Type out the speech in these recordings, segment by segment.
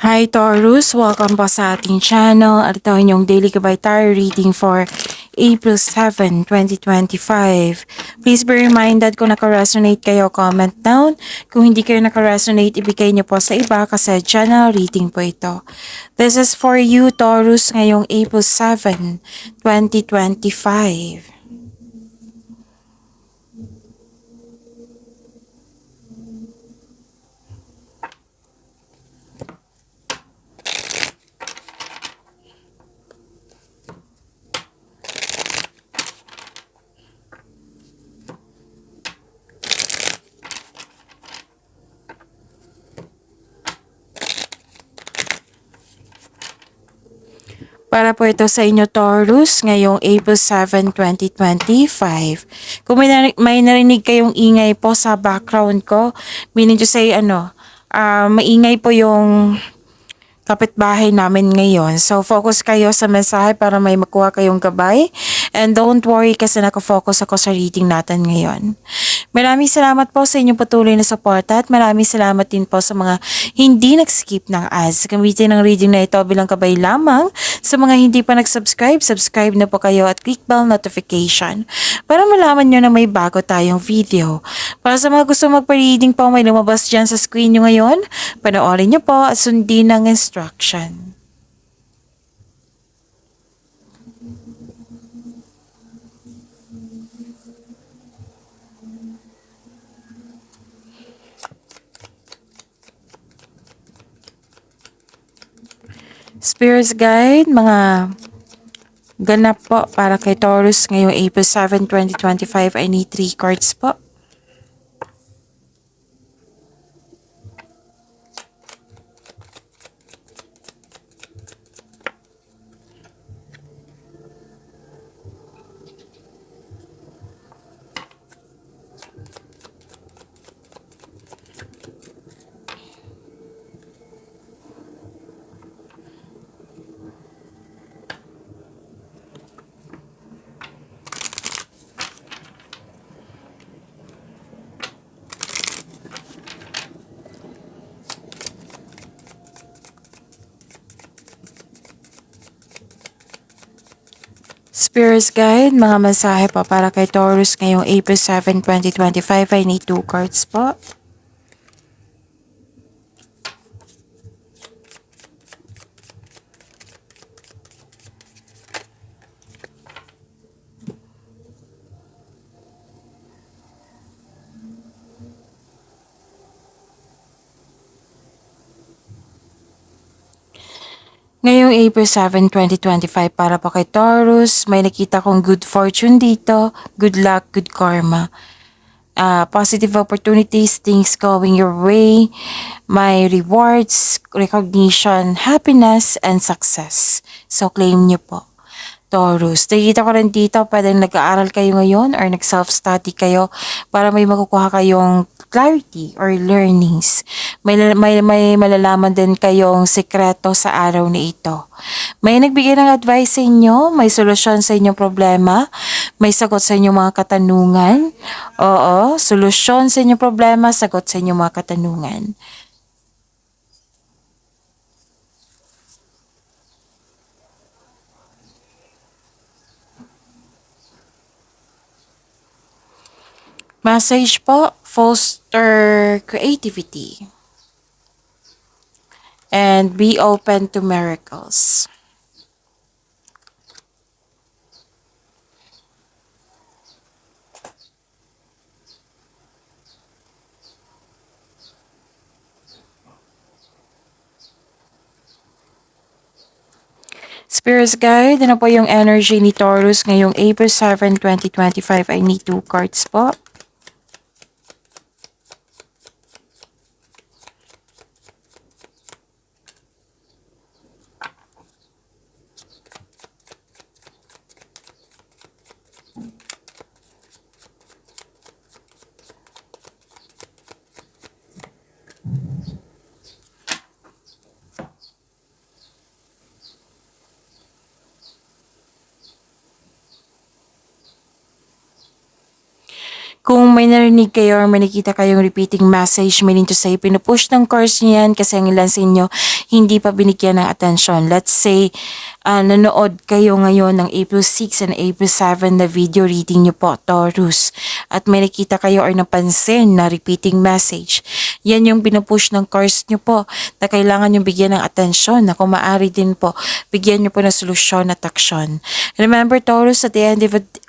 Hi Taurus! Welcome po sa ating channel at ito ang inyong daily gabay tarot reading for April 7, 2025. Please be reminded kung naka-resonate kayo, comment down. Kung hindi kayo naka-resonate, ibigay niyo po sa iba kasi general reading po ito. This is for you Taurus ngayong April 7, 2025. Para po ito sa inyo Taurus ngayong April 7, 2025. Kung may narinig kayong ingay po sa background ko, meaning to say maingay po yung kapitbahay namin ngayon. So focus kayo sa mensahe para may makuha kayong gabay. And don't worry kasi nakafocus ako sa reading natin ngayon. Maraming salamat po sa inyong patuloy na suporta at maraming salamat din po sa mga hindi nag-skip ng ads. Gamitin ang reading na ito bilang kabay lamang. Sa mga hindi pa nag-subscribe, subscribe na po kayo at click bell notification para malaman nyo na may bago tayong video. Para sa mga gusto magpa-reading po, may lumabas dyan sa screen nyo ngayon. Panoorin nyo po at sundin ang instruction. Spirits Guide, mga ganap po para kay Taurus ngayong April 7, 2025. I need 3 cards po. Spirits Guide, mga mensahe po para kay Taurus ngayong April 7, 2025. I need 2 cards po. Ngayong April 7, 2025 para po kay Taurus, may nakita kong good fortune dito, good luck, good karma. Positive opportunities, things going your way, may rewards, recognition, happiness, and success. So claim nyo po. Taurus, nakikita ko rin dito, pwedeng nag-aaral kayo ngayon or nag-self-study kayo para may makukuha kayong clarity or learnings. May malalaman din kayong sekreto sa araw na ito. May nagbigay ng advice sa inyo, may solusyon sa inyong problema, may sagot sa inyong mga katanungan. Oo, solusyon sa inyong problema, sagot sa inyong mga katanungan. Message po, foster creativity and be open to miracles. Spirits Guide, ano po yung energy ni Taurus ngayong April 7, 2025? I need 2 cards po. may narinig kayo or may nakita kayong repeating message, meaning to say, pinupush ng course niyo yan kasi ang ilan sa inyo hindi pa binigyan ng atensyon. Let's say, nanood kayo ngayon ng April 6 and April 7 na video reading niyo po, Taurus. At may nakita kayo or napansin na repeating message. Yan yung pinupush ng course niyo po na kailangan yung bigyan ng atensyon na kung maaari din po, bigyan niyo po ng solusyon at aksyon. Remember, Taurus, at the end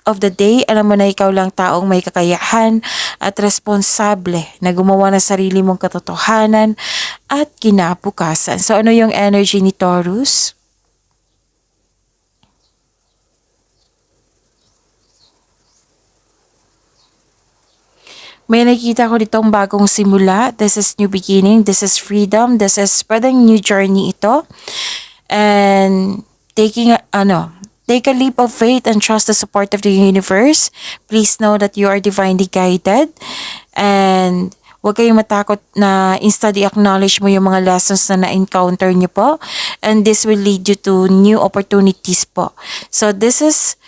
of the day, alam mo na ikaw lang taong may kakayahan at responsable na gumawa ng sarili mong katotohanan at kinabukasan. So ano yung energy ni Taurus? May nakita ko ditong bagong simula. This is new beginning. This is freedom. This is spreading new journey ito. And take a leap of faith and trust the support of the universe. Please know that you are divinely guided. And huwag kayong matakot na instead i-acknowledge mo yung mga lessons na na-encounter niyo po. And this will lead you to new opportunities po. So this is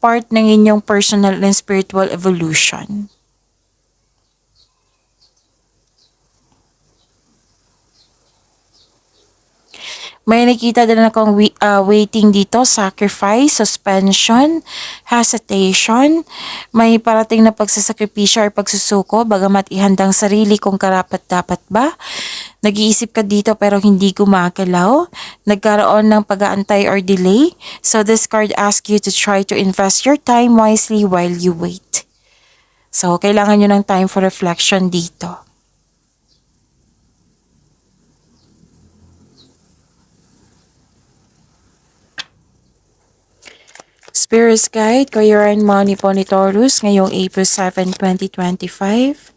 part ng inyong personal and spiritual evolution. May nakita din akong waiting dito, sacrifice, suspension, hesitation. May parating na pagsasakripisyo or pagsusuko, bagamat ihandang sarili kung karapat-dapat ba. Nag-iisip ka dito pero hindi gumagalaw. Nagkaroon ng pag-aantay or delay. So this card asks you to try to invest your time wisely while you wait. So kailangan nyo ng time for reflection dito. Spirit's Guide, Career and Money po ni Taurus ngayong April 7, 2025.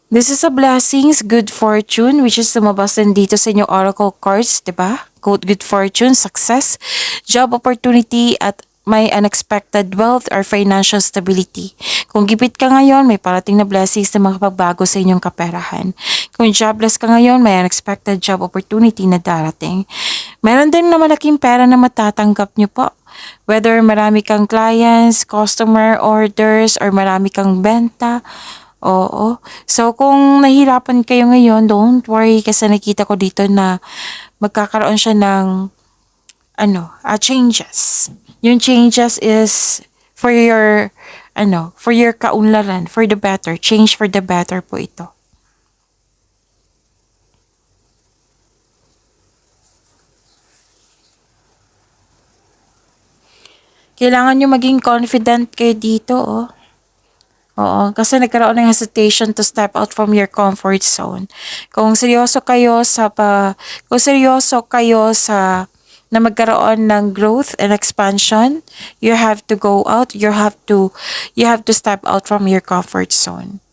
This is a blessings, good fortune, which is lumabas din dito sa inyong oracle cards, di ba? Good fortune, success, job opportunity, at may unexpected wealth or financial stability. Kung gipit ka ngayon, may parating na blessings na makapagbago sa inyong kaperahan. Kung jobless ka ngayon, may unexpected job opportunity na darating. Meron din na malaking pera na matatanggap nyo po. Whether marami kang clients, customer orders, or marami kang benta. Oo. So, kung nahihirapan kayo ngayon, don't worry kasi nakita ko dito na magkakaroon siya ng changes. Yung changes is for your kaunlaran, for the better. Change for the better po ito. Kailangan nyo maging confident kayo dito, oh. Oo, kasi nagkaroon ng hesitation to step out from your comfort zone. Kung seryoso kayo sa na magkaroon ng growth and expansion, you have to go out, you have to step out from your comfort zone.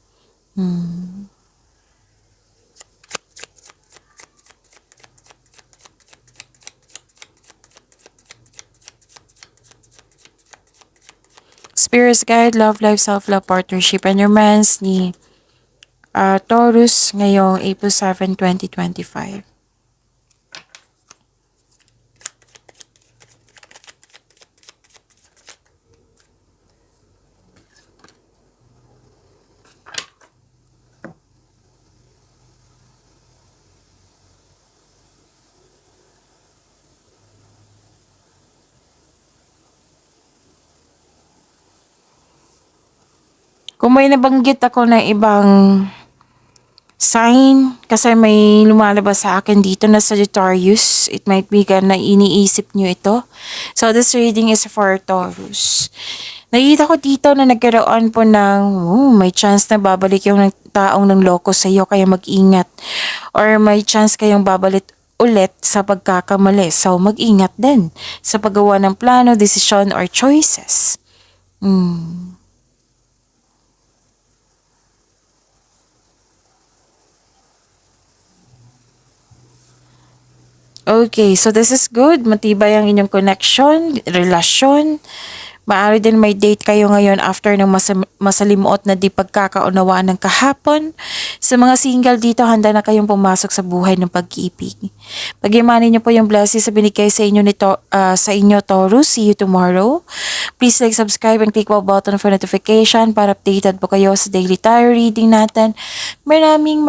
Spirit's Guide, Love Life, Self-Love, Partnership, and Romance ni Taurus ngayong April 7, 2025. Kung may nabanggit ako na ibang sign, kasi may lumalabas sa akin dito na Sagittarius, it might be na iniisip nyo ito. So this reading is for Taurus. Nakita ko dito na nagkaroon po ng may chance na babalik yung taong ng loko sa iyo, kaya mag-ingat. Or may chance kayong babalik ulit sa pagkakamali. So mag-ingat din sa paggawa ng plano, desisyon, or choices. Okay, so this is good. Matibay ang inyong connection, relasyon. Maaari din may date kayo ngayon after ng masalimuot na di pagkakaunawaan ng kahapon. Sa mga single dito, handa na kayong pumasok sa buhay ng pag-ibig. Pag-imanin niyo po yung blessings sa binigay sa inyo, sa inyo, Taurus. See you tomorrow. Please like, subscribe, and click the button for notification para updated po kayo sa daily tarot reading natin. Maraming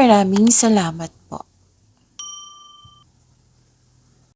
salamat.